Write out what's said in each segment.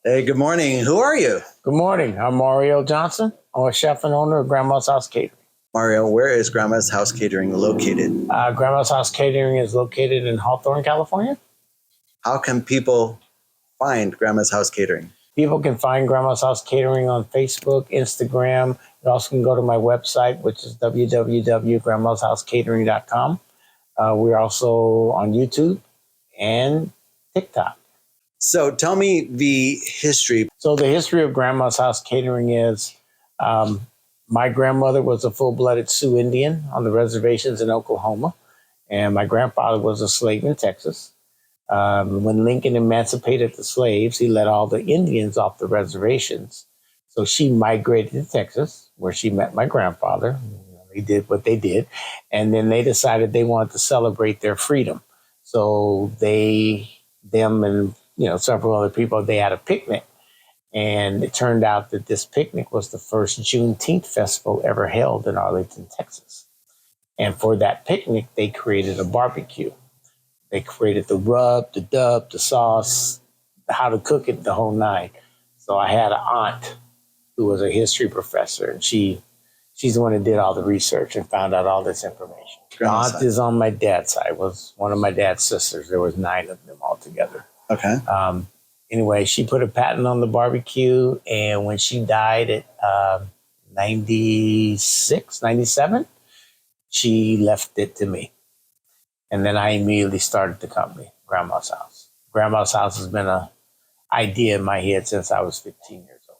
Hey, good morning. Who are you? Good morning. I'm Mario Johnson. I'm a chef and owner of Grandma's House Catering. Mario, where is Grandma's House Catering located? Grandma's House Catering is located in Hawthorne, California. How can people find Grandma's House Catering? People can find Grandma's House Catering on Facebook, Instagram. You also can go to my website, which is www.grandma'shousecatering.com. We're also on YouTube and TikTok. So tell me the history. So the history of Grandma's House Catering is my grandmother was a full-blooded Sioux Indian on the reservations in Oklahoma, and my grandfather was a slave in Texas. When Lincoln emancipated the slaves, he let all the Indians off the reservations. So she migrated to Texas, where she met my grandfather. They did what they did, and then they decided they wanted to celebrate their freedom. So them and several other people, they had a picnic. And it turned out that this picnic was the first Juneteenth festival ever held in Arlington, Texas. And for that picnic, they created a barbecue. They created the rub, the dub, the sauce, how to cook it, the whole nine. So I had an aunt who was a history professor, and she's the one that did all the research and found out all this information. The aunt is on my dad's side, was one of my dad's sisters. There was 9 of them altogether. Okay. Anyway, she put a patent on the barbecue, and when she died at 96, 97, she left it to me. And then I immediately started the company, Grandma's House. Grandma's House has been an idea in my head since I was 15 years old.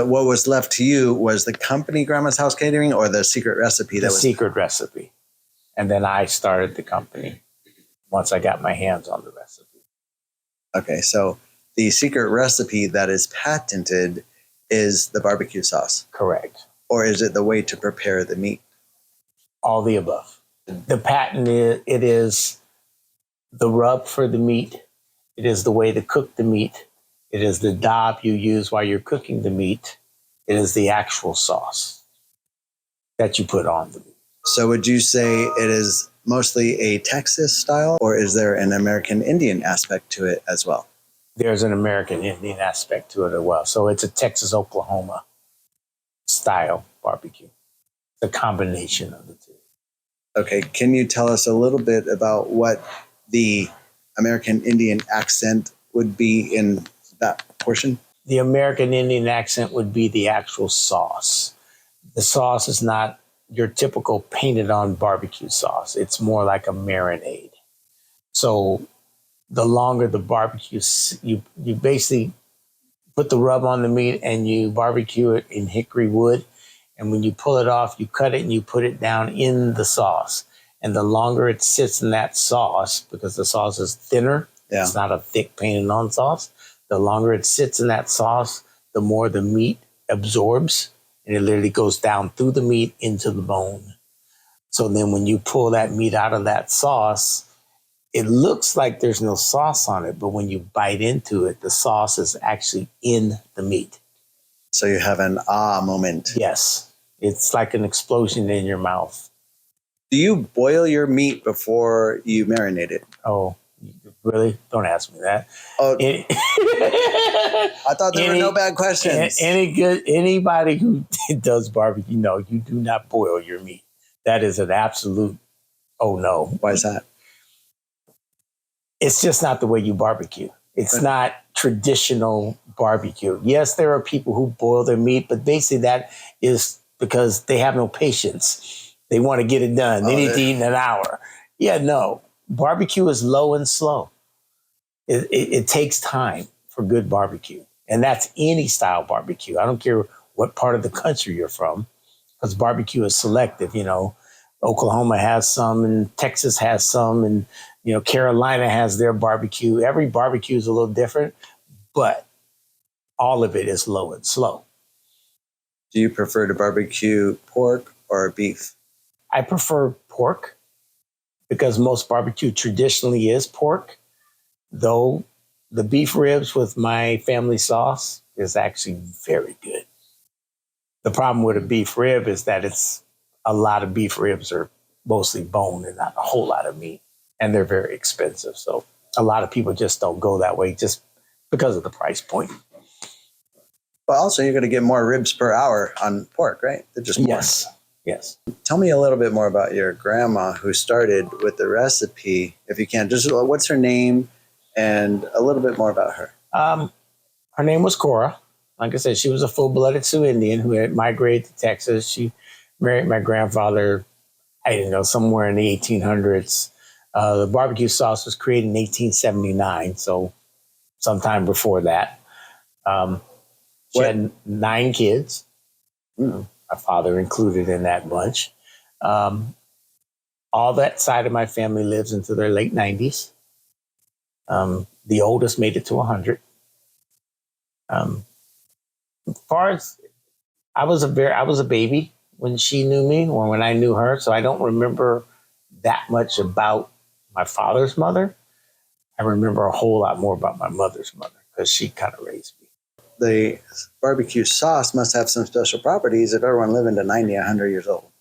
What was left to you was the company Grandma's House Catering or the secret recipe? The secret recipe. And then I started the company once I got my hands on the recipe. Okay, so the secret recipe that is patented is the barbecue sauce. Correct. Or is it the way to prepare the meat? All the above. The patent is the rub for the meat. It is the way to cook the meat. It is the dab you use while you're cooking the meat. It is the actual sauce that you put on the meat. So would you say it is mostly a Texas style, or is there an American Indian aspect to it as well? There's an American Indian aspect to it as well. So it's a Texas, Oklahoma style barbecue. It's a combination of the two. Okay, can you tell us a little bit about what the American Indian accent would be in that portion? The American Indian accent would be the actual sauce. The sauce is not your typical painted on barbecue sauce. It's more like a marinade. So the longer the barbecue, you basically put the rub on the meat and you barbecue it in hickory wood. And when you pull it off, you cut it and you put it down in the sauce. And the longer it sits in that sauce, because the sauce is thinner, It's not a thick painted on sauce. The longer it sits in that sauce, the more the meat absorbs. And it literally goes down through the meat into the bone. So then when you pull that meat out of that sauce, it looks like there's no sauce on it. But when you bite into it, the sauce is actually in the meat. So you have an moment. Yes. It's like an explosion in your mouth. Do you boil your meat before you marinate it? Oh, really? Don't ask me that. Oh, I thought there were no bad questions. Anybody who does barbecue, no, you do not boil your meat. That is an absolute, oh no. Why is that? It's just not the way you barbecue. It's not traditional barbecue. Yes, there are people who boil their meat, but basically that is because they have no patience. They want to get it done. They need to eat in an hour. Yeah, no. Barbecue is low and slow. It takes time for good barbecue. And that's any style barbecue. I don't care what part of the country you're from, because barbecue is selective. Oklahoma has some, and Texas has some, and Carolina has their barbecue. Every barbecue is a little different, but all of it is low and slow. Do you prefer to barbecue pork or beef? I prefer pork because most barbecue traditionally is pork, though the beef ribs with my family sauce is actually very good. The problem with a beef rib is that a lot of beef ribs are mostly bone and not a whole lot of meat, and they're very expensive. So a lot of people just don't go that way just because of the price point. But also, you're going to get more ribs per hour on pork, right? They're just more. Yes. Tell me a little bit more about your grandma who started with the recipe, if you can. Just what's her name and a little bit more about her. Her name was Cora. Like I said, she was a full-blooded Sioux Indian who had migrated to Texas. She married my grandfather, I don't know, somewhere in the 1800s. The barbecue sauce was created in 1879, so sometime before that. She had 9 kids. My father included in that bunch. All that side of my family lives into their late 90s. The oldest made it to 100. As far as I was a baby when she knew me or when I knew her, so I don't remember that much about my father's mother. I remember a whole lot more about my mother's mother because she kind of raised me. The barbecue sauce must have some special properties if everyone living to 90, 100 years old.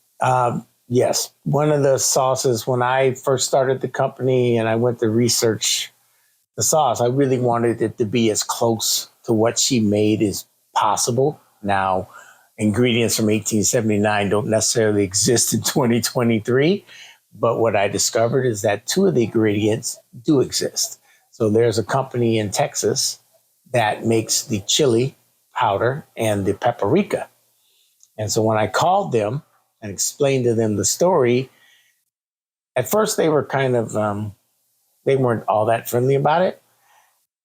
Yes. One of the sauces, when I first started the company and I went to research the sauce, I really wanted it to be as close to what she made as possible. Now, ingredients from 1879 don't necessarily exist in 2023, but what I discovered is that 2 of the ingredients do exist. So there's a company in Texas that makes the chili powder and the paprika. And so when I called them and explained to them the story, at first they were kind of, they weren't all that friendly about it.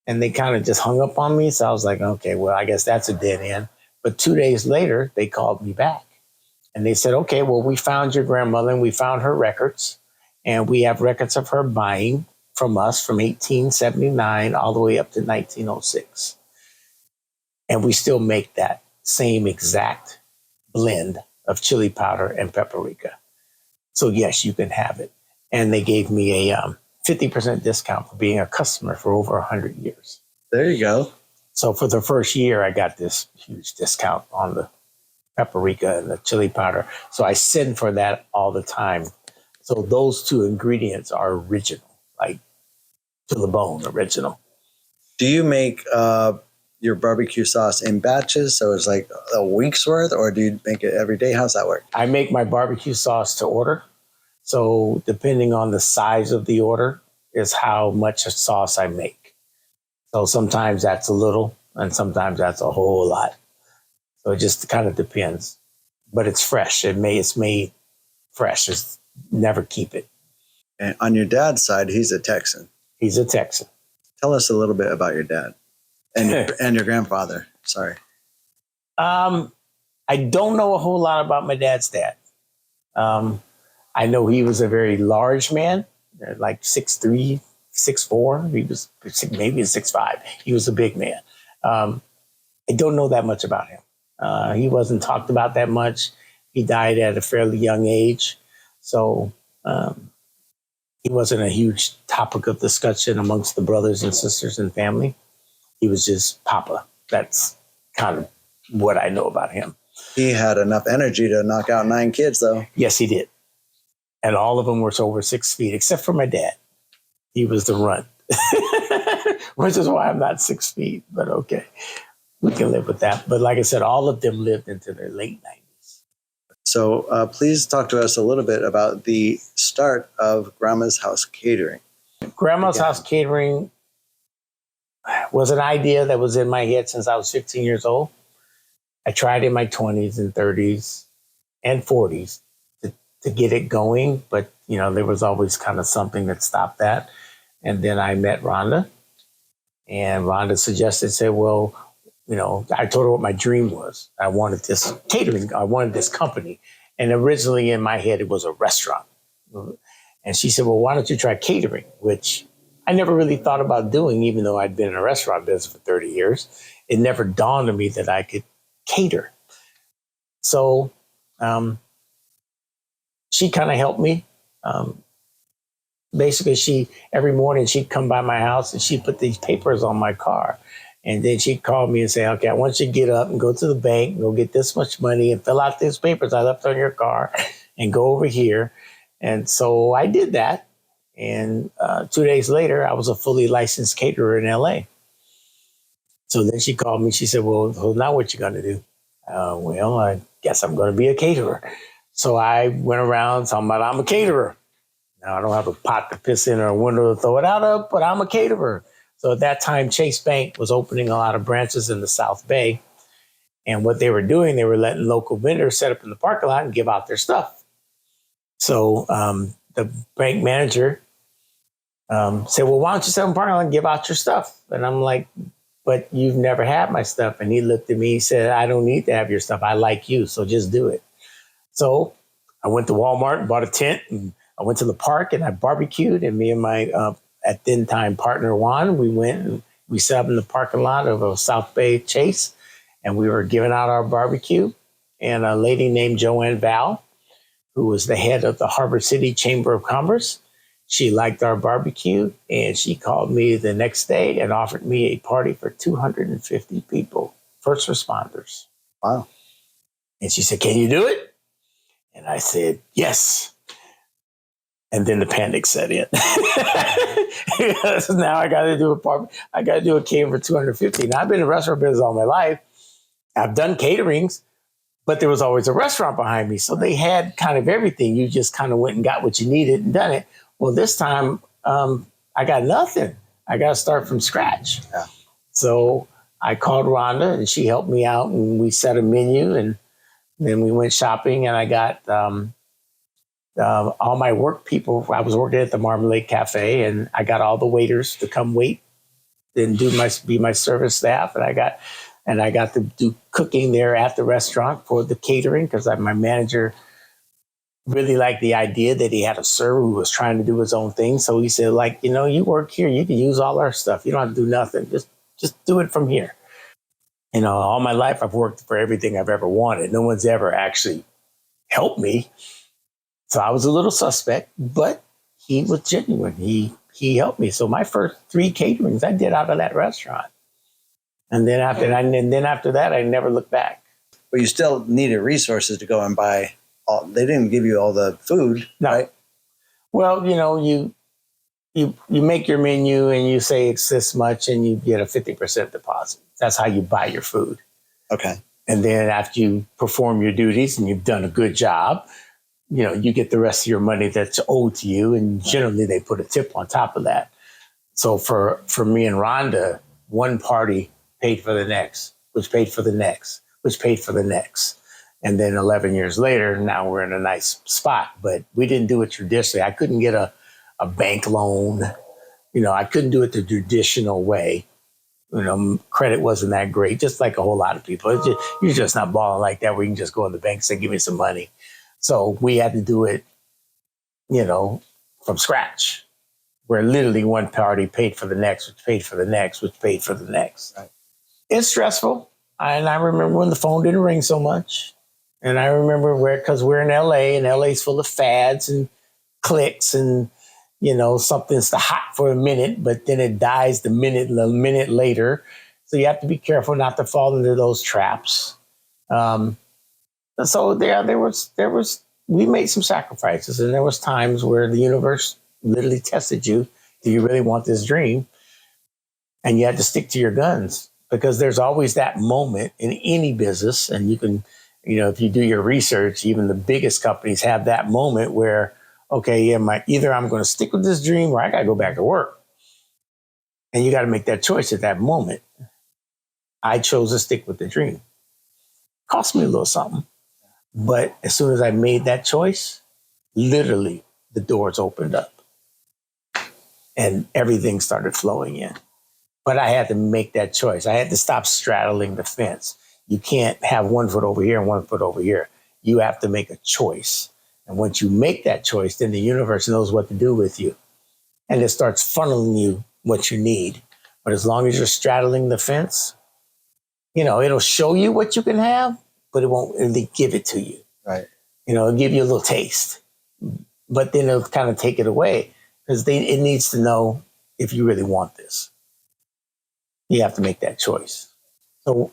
And they kind of just hung up on me. So I was like, okay, well, I guess that's a dead end. But 2 days later, they called me back. And they said, okay, well, we found your grandmother and we found her records. And we have records of her buying from us from 1879 all the way up to 1906. And we still make that same exact blend of chili powder and paprika. So yes, you can have it. And they gave me a 50% discount for being a customer for over 100 years. There you go. So for the first year, I got this huge discount on the paprika and the chili powder. So I send for that all the time. So those 2 ingredients are original, like to the bone original. Do you make your barbecue sauce in batches? So it's like a week's worth, or do you make it every day? How's that work? I make my barbecue sauce to order. So depending on the size of the order is how much sauce I make. So sometimes that's a little and sometimes that's a whole lot. So it just kind of depends. But it's fresh. It's made fresh. It's never keep it. And on your dad's side, he's a Texan. He's a Texan. Tell us a little bit about your dad and your grandfather. Sorry. I don't know a whole lot about my dad's dad. I know he was a very large man, like 6'3", 6'4". He was maybe 6'5". He was a big man. I don't know that much about him. He wasn't talked about that much. He died at a fairly young age. So he wasn't a huge topic of discussion amongst the brothers and sisters and family. He was just Papa. That's kind of what I know about him. He had enough energy to knock out 9 kids, though. Yes, he did. And all of them were over 6 feet, except for my dad. He was the runt, which is why I'm not 6 feet, but okay. We can live with that. But like I said, all of them lived into their late 90s. So please talk to us a little bit about the start of Grandma's House Catering. Grandma's House Catering was an idea that was in my head since I was 15 years old. I tried in my 20s and 30s and 40s to get it going, but there was always kind of something that stopped that. And then I met Rhonda, and Rhonda said, well, I told her what my dream was. I wanted this catering. I wanted this company. And originally in my head, it was a restaurant. And she said, well, why don't you try catering? Which I never really thought about doing, even though I'd been in a restaurant business for 30 years. It never dawned on me that I could cater. So she kind of helped me. Basically, every morning she'd come by my house and she'd put these papers on my car. And then she'd call me and say, okay, I want you to get up and go to the bank and go get this much money and fill out these papers I left on your car and go over here. And so I did that. And 2 days later, I was a fully licensed caterer in LA. So then she called me. She said, well now what you going to do? Well, I guess I'm going to be a caterer. So I went around talking about I'm a caterer. Now, I don't have a pot to piss in or a window to throw it out of, but I'm a caterer. So at that time, Chase Bank was opening a lot of branches in the South Bay. And what they were doing, they were letting local vendors set up in the parking lot and give out their stuff. So the bank manager said, well, why don't you set up in the parking lot and give out your stuff? And I'm like, but you've never had my stuff. And he looked at me, he said, I don't need to have your stuff. I like you, so just do it. So I went to Walmart and bought a tent, and I went to the park and I barbecued. And me and my at then time partner Juan, we went and we set up in the parking lot of a South Bay Chase, and we were giving out our barbecue. And a lady named Joanne Val, who was the head of the Harbor City Chamber of Commerce, she liked our barbecue, and she called me the next day and offered me a party for 250 people, first responders. Wow. And she said, can you do it? And I said, yes. And then the panic set in. Because now I got to do a catering for 250. Now I've been in the restaurant business all my life. I've done caterings, but there was always a restaurant behind me. So they had kind of everything. You just kind of went and got what you needed and done it. Well, this time I got nothing. I got to start from scratch. Yeah. So I called Rhonda and she helped me out and we set a menu and then we went shopping and I got all my work people. I was working at the Marmalade Cafe and I got all the waiters to come wait and be my service staff. And I got to do cooking there at the restaurant for the catering because my manager really liked the idea that he had a server who was trying to do his own thing. So he said, like, you work here, you can use all our stuff. You don't have to do nothing. Just do it from here. All my life I've worked for everything I've ever wanted. No one's ever actually helped me. So I was a little suspect, but he was genuine. He helped me. So my first 3 caterings I did out of that restaurant. And then after that, I never looked back. But you still needed resources to go and buy. They didn't give you all the food, no. Right? Well, you make your menu and you say it's this much and you get a 50% deposit. That's how you buy your food. Okay. And then after you perform your duties and you've done a good job, you get the rest of your money that's owed to you. And generally they put a tip on top of that. So for me and Rhonda, one party paid for the next, which paid for the next, which paid for the next. And then 11 years later, now we're in a nice spot. But we didn't do it traditionally. I couldn't get a bank loan. I couldn't do it the traditional way. Credit wasn't that great, just like a whole lot of people. You're just not balling like that where you can just go in the bank and say, give me some money. So we had to do it, from scratch, where literally one party paid for the next, which paid for the next, which paid for the next. Right. It's stressful. And I remember when the phone didn't ring so much. And I remember because we're in LA and LA's full of fads and clicks and, something's hot for a minute, but then it dies the minute later. So you have to be careful not to fall into those traps. So there was, we made some sacrifices and there was times where the universe literally tested you. Do you really want this dream? And you had to stick to your guns because there's always that moment in any business. And you can, if you do your research, even the biggest companies have that moment where, okay, either I'm going to stick with this dream or I got to go back to work. And you got to make that choice at that moment. I chose to stick with the dream. Cost me a little something. But as soon as I made that choice, literally the doors opened up and everything started flowing in. But I had to make that choice. I had to stop straddling the fence. You can't have one foot over here and one foot over here. You have to make a choice. And once you make that choice, then the universe knows what to do with you. And it starts funneling you what you need. But as long as you're straddling the fence, it'll show you what you can have, but it won't really give it to you. Right. It'll give you a little taste. But then it'll kind of take it away because it needs to know if you really want this. You have to make that choice. So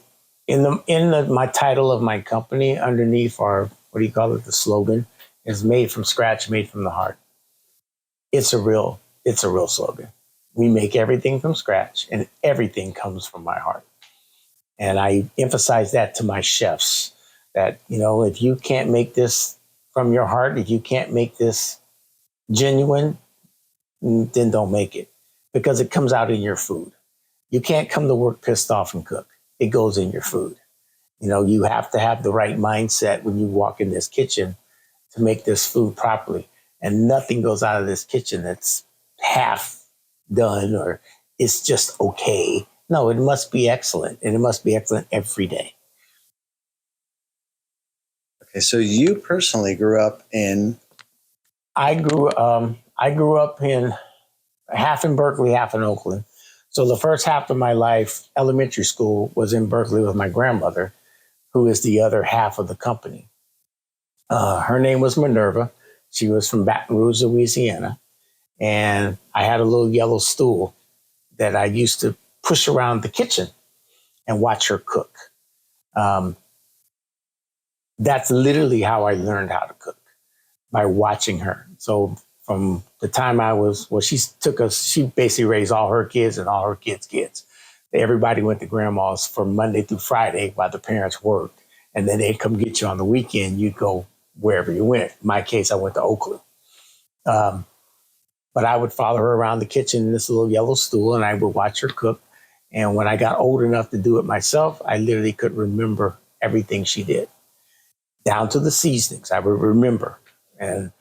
my title of my company underneath our, the slogan is made from scratch, made from the heart. It's a real slogan. We make everything from scratch and everything comes from my heart. And I emphasize that to my chefs that, if you can't make this from your heart, if you can't make this genuine, then don't make it because it comes out in your food. You can't come to work pissed off and cook. It goes in your food. You have to have the right mindset when you walk in this kitchen to make this food properly. And nothing goes out of this kitchen that's half done or it's just okay. No, it must be excellent, and it must be excellent every day. Okay, so you personally grew up in. I grew up in half in Berkeley, half in Oakland. So the first half of my life, elementary school, was in Berkeley with my grandmother, who is the other half of the company. Her name was Minerva. She was from Baton Rouge, Louisiana. And I had a little yellow stool that I used to push around the kitchen and watch her cook. Um, that's literally how I learned how to cook, by watching her. So from the time she basically raised all her kids and all her kids' kids. Everybody went to grandma's from Monday through Friday while the parents worked. And then they'd come get you on the weekend. You'd go wherever you went. In my case, I went to Oakland. But I would follow her around the kitchen in this little yellow stool and I would watch her cook. And when I got old enough to do it myself, I literally could remember everything she did, down to the seasonings. I would remember and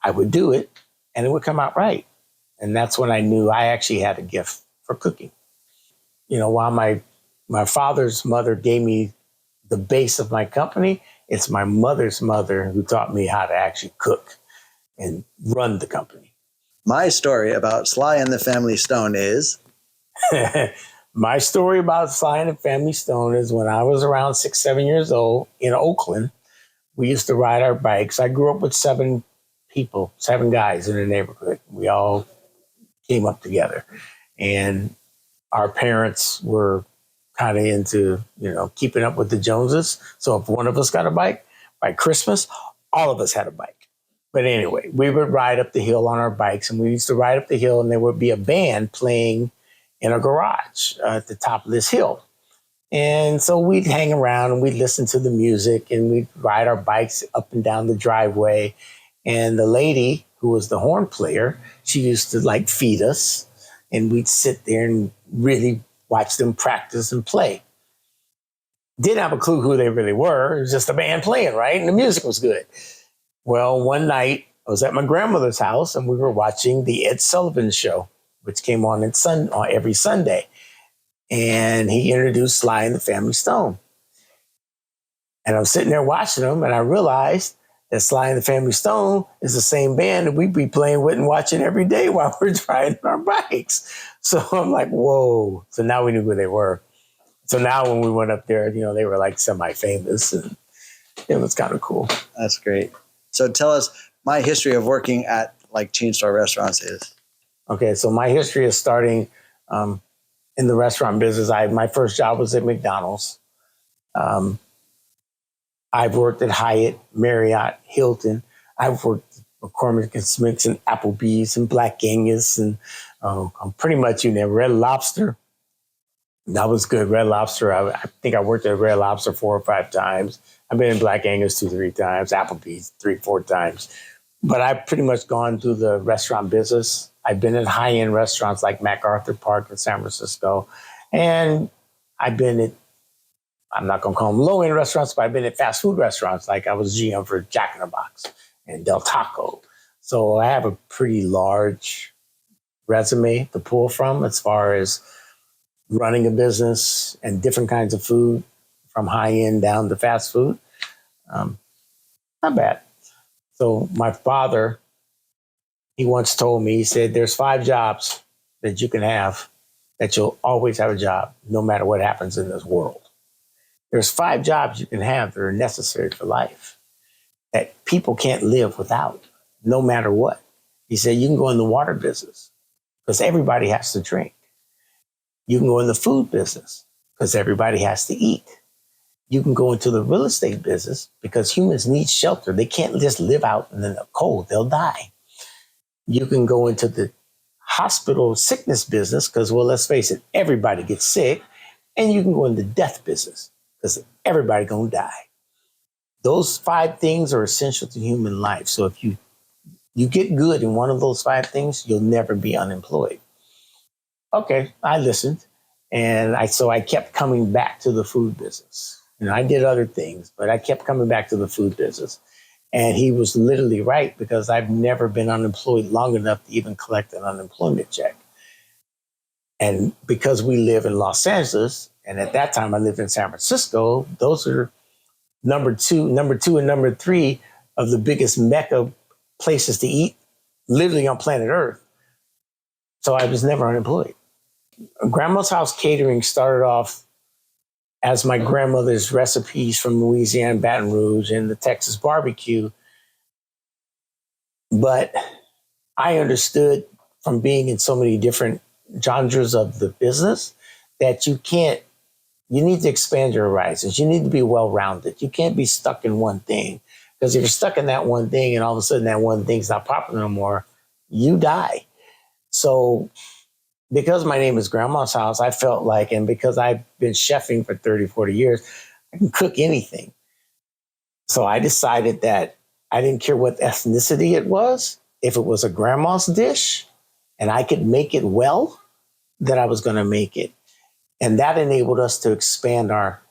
I would do it and it would come out right. And that's when I knew I actually had a gift for cooking. While my father's mother gave me the base of my company, it's my mother's mother who taught me how to actually cook and run the company. My story about Sly and the Family Stone is. My story about Sly and the Family Stone is when I was around 6, 7 years old in Oakland, we used to ride our bikes. I grew up with 7 people, 7 guys in the neighborhood. We all came up together. And our parents were kind of into, keeping up with the Joneses. So if one of us got a bike, by Christmas, all of us had a bike. But anyway, we would ride up the hill on our bikes, and we used to ride up the hill, and there would be a band playing in a garage at the top of this hill. And so we'd hang around and we'd listen to the music and we'd ride our bikes up and down the driveway. And the lady who was the horn player, she used to feed us, and we'd sit there and really watch them practice and play. Didn't have a clue who they really were. It was just a band playing, right? And the music was good. Well, one night I was at my grandmother's house and we were watching the Ed Sullivan Show, which came on every Sunday. And he introduced Sly and the Family Stone. And I'm sitting there watching them and I realized that Sly and the Family Stone is the same band that we'd be playing with and watching every day while we're riding our bikes. So I'm like, whoa. So now we knew who they were. So now when we went up there, they were semi-famous and it was kind of cool. That's great. So tell us, my history of working at chain store restaurants is. Okay, so my history is starting in the restaurant business. My first job was at McDonald's. I've worked at Hyatt, Marriott, Hilton. I've worked at McCormick and Smith's and Applebee's and Black Angus and I'm pretty much Red Lobster. That was good. Red Lobster. I think I worked at Red Lobster 4 or 5 times. I've been in Black Angus 2, 3 times, Applebee's 3, 4 times. But I've pretty much gone through the restaurant business. I've been in high-end restaurants like MacArthur Park in San Francisco. And I've been at, I'm not going to call them low-end restaurants, but I've been at fast food restaurants. Like I was GM for Jack in the Box and Del Taco. So I have a pretty large resume to pull from as far as running a business and different kinds of food, from high-end down to fast food. Not bad. So my father, he once told me, he said, there's 5 jobs that you can have that you'll always have a job, no matter what happens in this world. There's 5 jobs you can have that are necessary for life that people can't live without, no matter what. He said, you can go in the water business because everybody has to drink. You can go in the food business because everybody has to eat. You can go into the real estate business because humans need shelter. They can't just live out in the cold. They'll die. You can go into the hospital sickness business because, well, let's face it, everybody gets sick. and you can go in the death business because everybody gonna die. Those 5 things are essential to human life. So if you get good in one of those 5 things, you'll never be unemployed. Okay, I listened, and I kept coming back to the food business. I did other things, but I kept coming back to the food business. And he was literally right, because I've never been unemployed long enough to even collect an unemployment check. And because we live in Los Angeles, and at that time I lived in San Francisco, those are number two, and number 3 of the biggest mecca places to eat, literally on planet Earth. So I was never unemployed. Grandma's House Catering started off as my grandmother's recipes from Louisiana, Baton Rouge, and the Texas barbecue. But I understood from being in so many different genres of the business that you need to expand your horizons. You need to be well-rounded. You can't be stuck in one thing, because if you're stuck in that one thing and all of a sudden that one thing's not popular no more, you die. So because my name is Grandma's House, I felt like, and because I've been chefing for 30, 40 years, I can cook anything. So I decided that I didn't care what ethnicity it was. If it was a grandma's dish and I could make it well, that I was going to make it. And that enabled us to expand our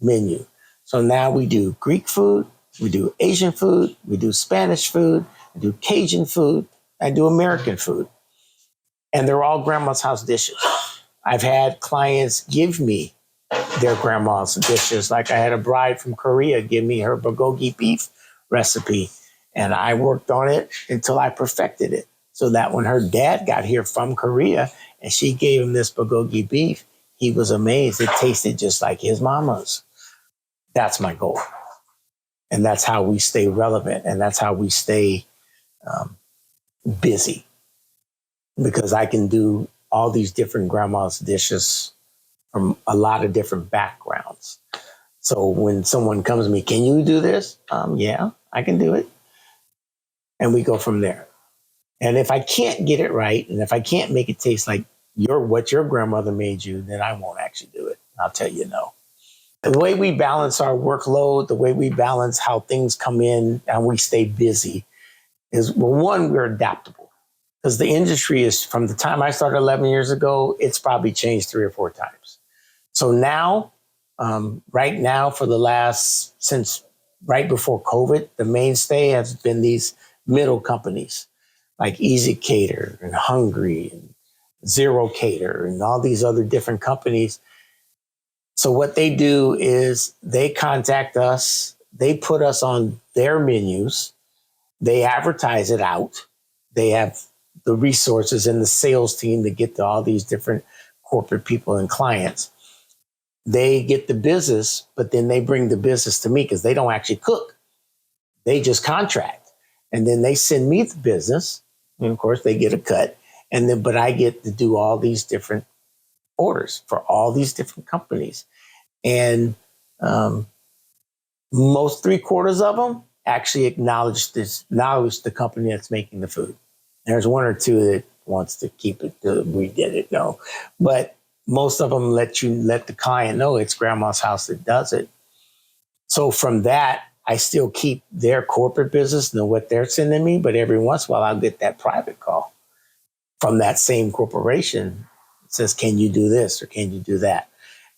menu. So now we do Greek food, we do Asian food, we do Spanish food, we do Cajun food, I do American food. And they're all Grandma's House dishes. I've had clients give me their grandma's dishes. Like I had a bride from Korea give me her bulgogi beef recipe, and I worked on it until I perfected it. So that when her dad got here from Korea and she gave him this bulgogi beef, he was amazed. It tasted just like his mama's. That's my goal. And that's how we stay relevant. And that's how we stay busy. Because I can do all these different grandma's dishes from a lot of different backgrounds. So when someone comes to me, can you do this? Yeah, I can do it. And we go from there. And if I can't get it right, and if I can't make it taste like what your grandmother made you, then I won't actually do it. I'll tell you no. The way we balance our workload, the way we balance how things come in and we stay busy is, well, one, we're adaptable. Because the industry is, from the time I started 11 years ago, it's probably changed 3 or 4 times. So now, right now, since right before COVID, the mainstay has been these middle companies like Easy Cater and Hungry and Zero Cater and all these other different companies. So what they do is they contact us, they put us on their menus, they advertise it out, they have the resources and the sales team to get to all these different corporate people and clients. They get the business, but then they bring the business to me because they don't actually cook. They just contract. And then they send me the business. And of course, they get a cut. But I get to do all these different orders for all these different companies. And most 3/4 of them actually acknowledge the company that's making the food. There's 1 or 2 that wants to keep it. We did it, no. But most of them let the client know it's Grandma's House that does it. So from that, I still keep their corporate business, know what they're sending me, but every once in a while I'll get that private call from that same corporation. It says, can you do this or can you do that?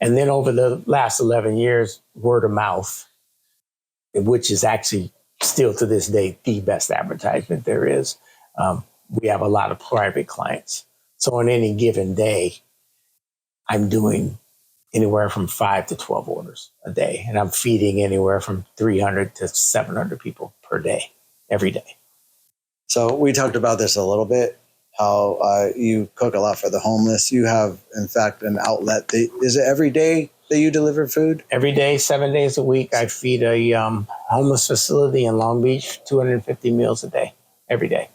And then over the last 11 years, word of mouth, which is actually still to this day the best advertisement there is. We have a lot of private clients. So on any given day, I'm doing anywhere from 5 to 12 orders a day. And I'm feeding anywhere from 300 to 700 people per day, every day. So we talked about this a little bit, how you cook a lot for the homeless. You have, in fact, an outlet. Is it every day that you deliver food? Every day, 7 days a week, I feed a homeless facility in Long Beach, 250 meals a day, every day.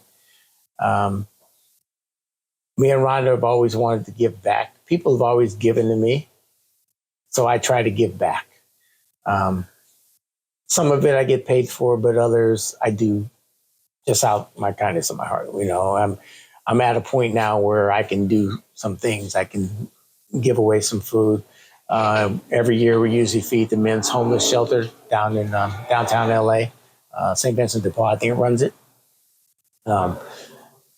Me and Rhonda have always wanted to give back. People have always given to me, so I try to give back. Some of it I get paid for, but others I do just out my kindness of my heart. I'm at a point now where I can do some things. I can give away some food. Every year we usually feed the men's homeless shelter down in downtown LA. St. Vincent de Paul, I think it runs it. Um,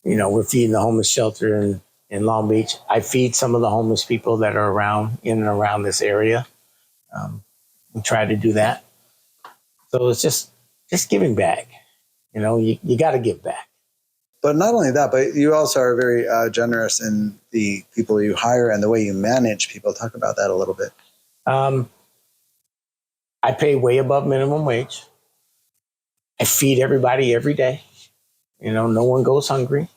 we're feeding the homeless shelter in Long Beach. I feed some of the homeless people that are around in and around this area. We try to do that. So it's just giving back. You got to give back. But not only that, but you also are very generous in the people you hire and the way you manage people. Talk about that a little bit. I pay way above minimum wage. I feed everybody every day. No one goes hungry.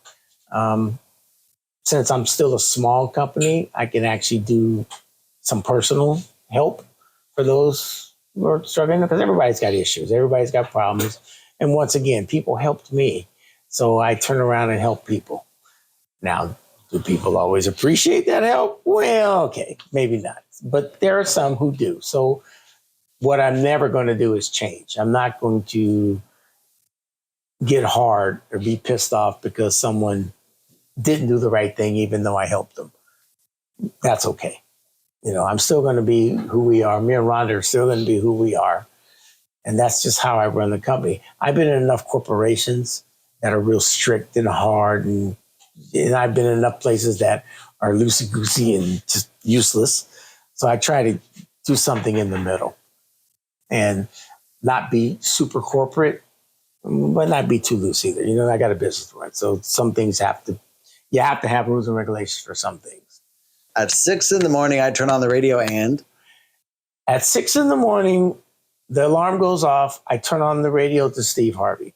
Since I'm still a small company, I can actually do some personal help for those who are struggling, because everybody's got issues, everybody's got problems. And once again, people helped me. So I turn around and help people. Now, do people always appreciate that help? Well, okay, maybe not. But there are some who do. So what I'm never going to do is change. I'm not going to get hard or be pissed off because someone didn't do the right thing, even though I helped them. That's okay. I'm still going to be who we are. Me and Rhonda are still going to be who we are. And that's just how I run the company. I've been in enough corporations that are real strict and hard. And I've been in enough places that are loosey-goosey and just useless. So I try to do something in the middle and not be super corporate, but not be too loose either. I got a business to run. So some things you have to have rules and regulations for some things. At 6 a.m, I turn on the radio and? At 6 a.m, the alarm goes off. I turn on the radio to Steve Harvey.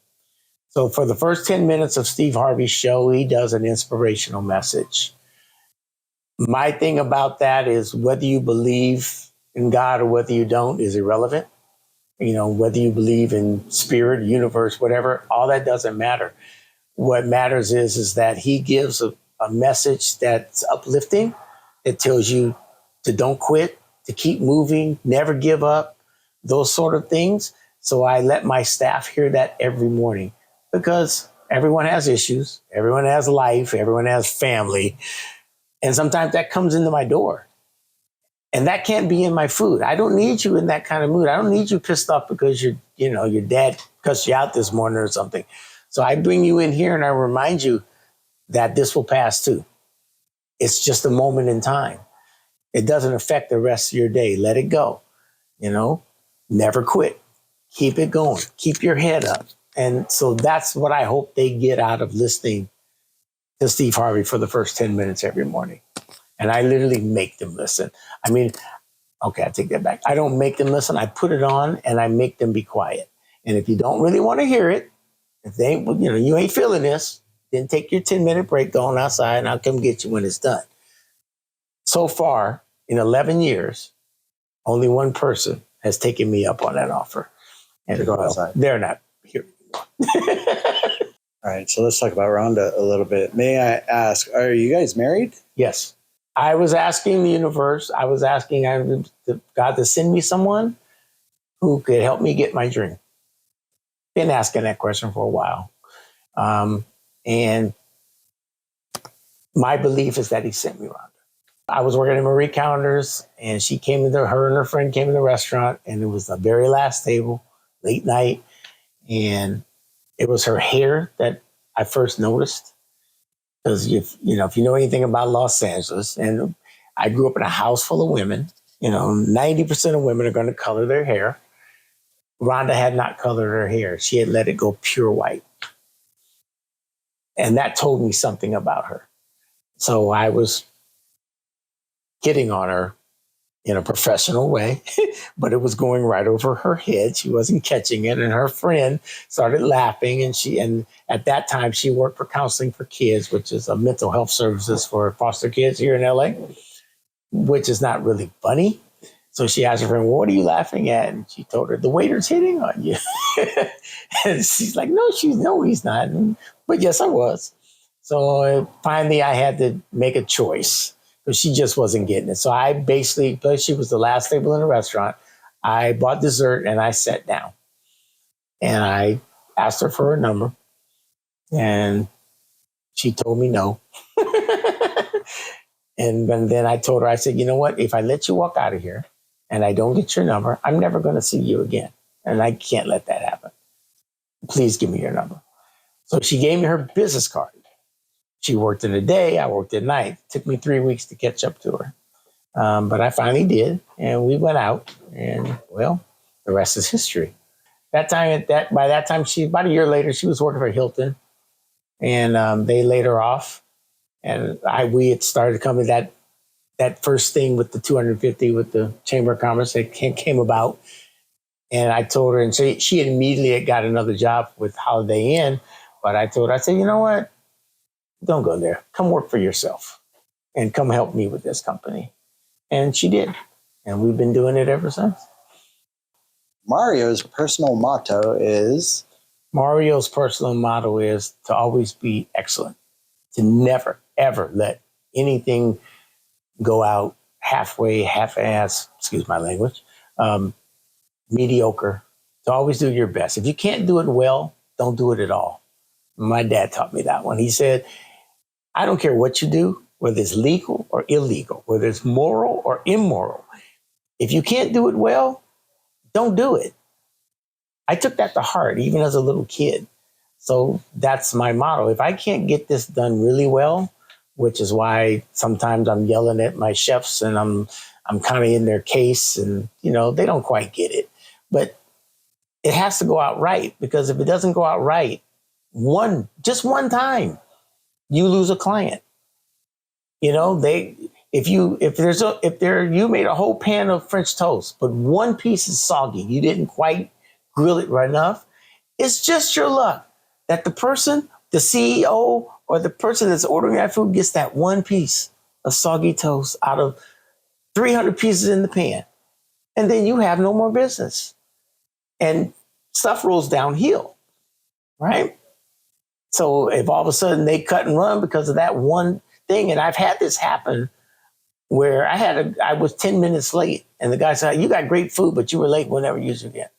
So for the first 10 minutes of Steve Harvey's show, he does an inspirational message. My thing about that is whether you believe in God or whether you don't is irrelevant. Whether you believe in spirit, universe, whatever, all that doesn't matter. What matters is that he gives a message that's uplifting. It tells you to don't quit, to keep moving, never give up, those sort of things. So I let my staff hear that every morning, because everyone has issues, everyone has life, everyone has family. And sometimes that comes into my door. And that can't be in my food. I don't need you in that kind of mood. I don't need you pissed off because your dad cussed you out this morning or something. So I bring you in here and I remind you that this will pass too. It's just a moment in time. It doesn't affect the rest of your day. Let it go. Never quit. Keep it going. Keep your head up. And so that's what I hope they get out of listening to Steve Harvey for the first 10 minutes every morning. And I literally make them listen. Okay, I take that back. I don't make them listen. I put it on and I make them be quiet. And if you don't really want to hear it, if they ain't, you ain't feeling this, then take your 10-minute break, go on outside, and I'll come get you when it's done. So far, in 11 years, only one person has taken me up on that offer. And they're not here anymore. All right, so let's talk about Rhonda a little bit. May I ask, are you guys married? Yes. I was asking the universe, I was asking God to send me someone who could help me get my dream. Been asking that question for a while. And my belief is that he sent me Rhonda. I was working at Marie Callender's, and her and her friend came in the restaurant, and it was the very last table, late night. And it was her hair that I first noticed. Because if you know anything about Los Angeles, and I grew up in a house full of women, 90% of women are going to color their hair. Rhonda had not colored her hair. She had let it go pure white. And that told me something about her. So I was hitting on her in a professional way, but it was going right over her head. She wasn't catching it. And her friend started laughing. And at that time, she worked for Counseling for Kids, which is a mental health services for foster kids here in LA, which is not really funny. So she asked her friend, well, what are you laughing at? And she told her, the waiter's hitting on you. And she's like, no, he's not. But yes, I was. So finally I had to make a choice, because she just wasn't getting it. So I basically, because she was the last table in the restaurant, I bought dessert and I sat down. And I asked her for her number. And she told me no. And then I told her, I said, you know what? If I let you walk out of here and I don't get your number, I'm never going to see you again. And I can't let that happen. Please give me your number. So she gave me her business card. She worked in the day, I worked at night. It took me 3 weeks to catch up to her. But I finally did. And we went out. And well, the rest is history. By that time, about a year later, she was working for Hilton. And they laid her off. And we had started coming that first thing with the 250 with the Chamber of Commerce that came about. And I told her, and so she immediately got another job with Holiday Inn. But I told her, I said, you know what? Don't go there. Come work for yourself and come help me with this company. And she did. And we've been doing it ever since. Mario's personal motto is to always be excellent, to never, ever let anything go out halfway, half-ass, excuse my language, mediocre, to always do your best. If you can't do it well, don't do it at all. My dad taught me that one. He said, I don't care what you do, whether it's legal or illegal, whether it's moral or immoral. If you can't do it well, don't do it. I took that to heart, even as a little kid. So that's my motto. If I can't get this done really well, which is why sometimes I'm yelling at my chefs and I'm kind of in their case and, they don't quite get it. But it has to go out right, because if it doesn't go out right, just one time, you lose a client. You made a whole pan of French toast, but one piece is soggy, you didn't quite grill it right enough. It's just your luck that the person, the CEO, or the person that's ordering that food gets that one piece of soggy toast out of 300 pieces in the pan. And then you have no more business. And stuff rolls downhill, right? So if all of a sudden they cut and run because of that one thing, and I've had this happen where I was 10 minutes late and the guy said, you got great food, but you were late, we'll never use you again.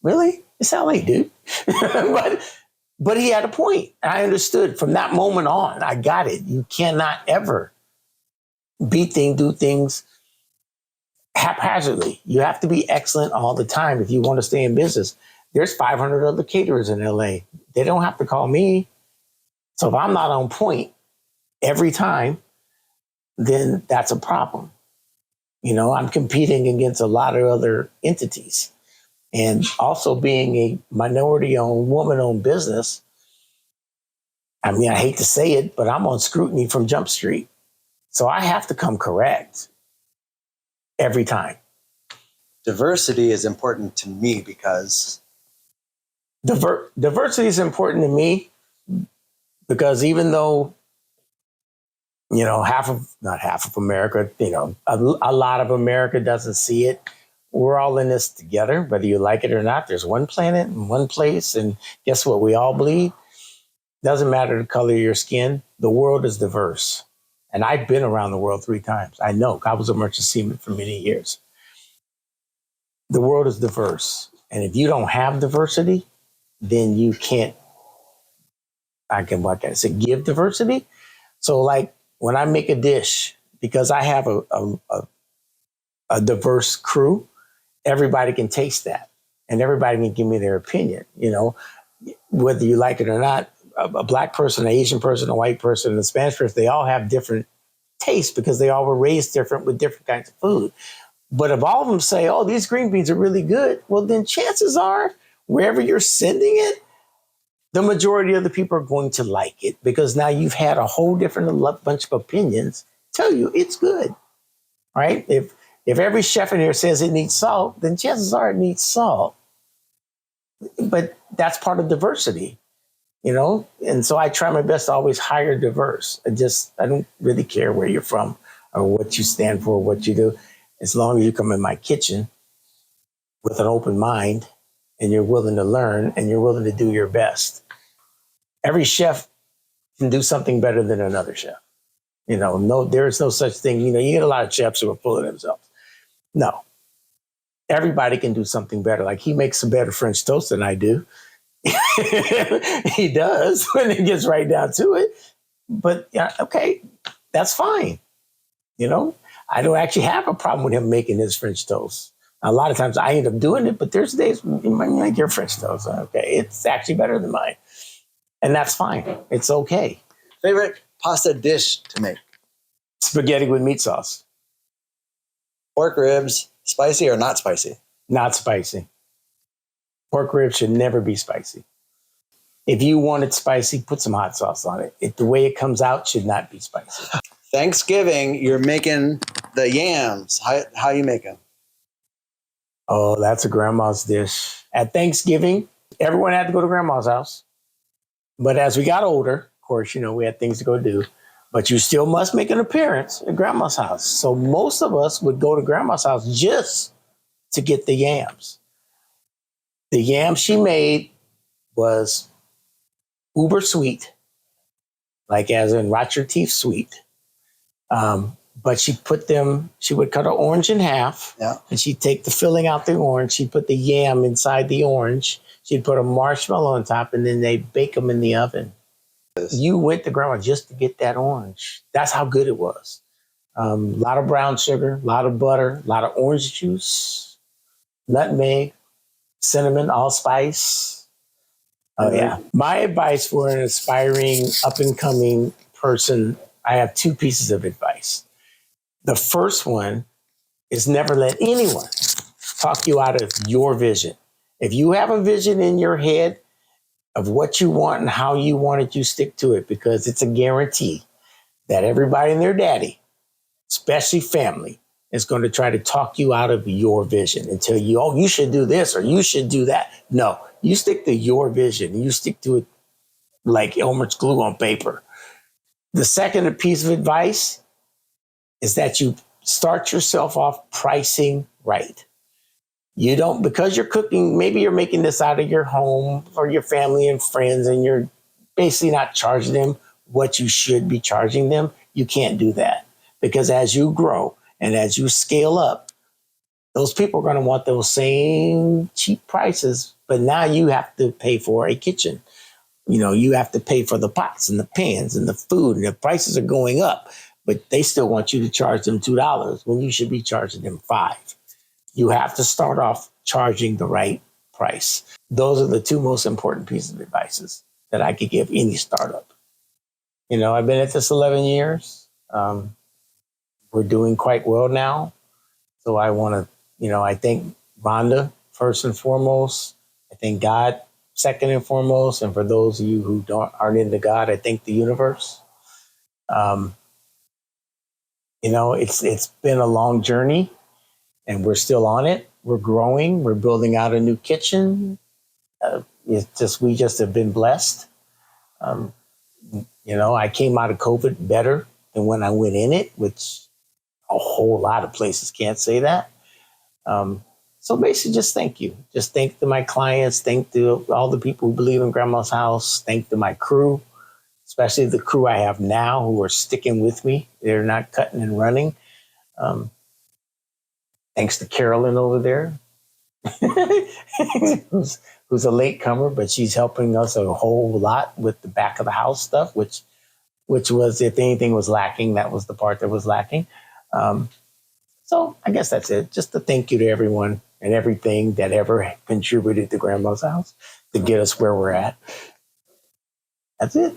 Really? It's not late, dude. But he had a point. I understood from that moment on. I got it. You cannot ever do things haphazardly. You have to be excellent all the time if you want to stay in business. There's 500 other caterers in LA. They don't have to call me. So if I'm not on point every time, then that's a problem. I'm competing against a lot of other entities. And also being a minority-owned, woman-owned business, I hate to say it, but I'm on scrutiny from Jump Street. So I have to come correct every time. diversity is important to me because Diversity is important to me because even though, not half of America, a lot of America doesn't see it. We're all in this together, whether you like it or not. There's one planet and one place. And guess what? We all bleed. Doesn't matter the color of your skin. The world is diverse. And I've been around the world 3 times. I know. I was a merchant seaman for many years. The world is diverse. And if you don't have diversity, then you can't, give diversity. So like when I make a dish, because I have a diverse crew, everybody can taste that and everybody can give me their opinion, whether you like it or not. A black person, an Asian person, a white person, a Spanish person, they all have different tastes because they all were raised different with different kinds of food. But if all of them say, oh, these green beans are really good, well, then chances are wherever you're sending it, the majority of the people are going to like it because now you've had a whole different bunch of opinions tell you it's good, right? If every chef in here says it needs salt, then chances are it needs salt. But that's part of diversity, And so I try my best to always hire diverse. I don't really care where you're from or what you stand for, what you do. As long as you come in my kitchen with an open mind and you're willing to learn and you're willing to do your best. Every chef can do something better than another chef. There is no such thing. You get a lot of chefs who are full of themselves. No, everybody can do something better. Like he makes a better French toast than I do. He does when it gets right down to it. But yeah, okay, that's fine. You know, I don't actually have a problem with him making his French toast. A lot of times I end up doing it, but there's days when you might make your French toast. Okay, it's actually better than mine. And that's fine. It's okay. Favorite pasta dish to make? Spaghetti with meat sauce. Pork ribs, spicy or not spicy? Not spicy. Pork ribs should never be spicy. If you want it spicy, put some hot sauce on it. The way it comes out should not be spicy. Thanksgiving, you're making the yams. How you make them? Oh, that's a grandma's dish. At Thanksgiving, everyone had to go to grandma's house. But as we got older, of course, we had things to go do. But you still must make an appearance at grandma's house. So most of us would go to grandma's house just to get the yams. The yam she made was uber sweet, like as in rot your teeth sweet. But she would cut an orange in half, Yeah. and she'd take the filling out the orange. She'd put the yam inside the orange. She'd put a marshmallow on top, and then they'd bake them in the oven. You went to grandma just to get that orange. That's how good it was. A lot of brown sugar, a lot of butter, a lot of orange juice, nutmeg, cinnamon, allspice. Oh, yeah. My advice for an aspiring, up-and-coming person, I have two pieces of advice. The first one is never let anyone talk you out of your vision. If you have a vision in your head of what you want and how you want it, you stick to it, because it's a guarantee that everybody and their daddy, especially family, is going to try to talk you out of your vision and tell you, oh, you should do this or you should do that. No, you stick to your vision. You stick to it like Elmer's glue on paper. The second piece of advice is that you start yourself off pricing right. You don't, because you're cooking, maybe you're making this out of your home for your family and friends, and you're basically not charging them what you should be charging them. You can't do that, because as you grow and as you scale up, those people are going to want those same cheap prices, but now you have to pay for a kitchen. You have to pay for the pots and the pans and the food, and the prices are going up, but they still want you to charge them $2 when you should be charging them $5. You have to start off charging the right price. Those are the two most important pieces of advice that I could give any startup. I've been at this 11 years. We're doing quite well now. So I want to, I thank Rhonda first and foremost. I thank God second and foremost. And for those of you who aren't into God, I thank the universe. It's been a long journey, and we're still on it. We're growing. We're building out a new kitchen. We just have been blessed. I came out of COVID better than when I went in it, which a whole lot of places can't say that. So basically, just thank you. Just thank to my clients. Thank to all the people who believe in Grandma's House. Thank to my crew, especially the crew I have now who are sticking with me. They're not cutting and running. Thanks to Carolyn over there, who's a latecomer, but she's helping us a whole lot with the back of the house stuff, which was, if anything was lacking, that was the part that was lacking. So I guess that's it. Just a thank you to everyone and everything that ever contributed to Grandma's House to get us where we're at. That's it.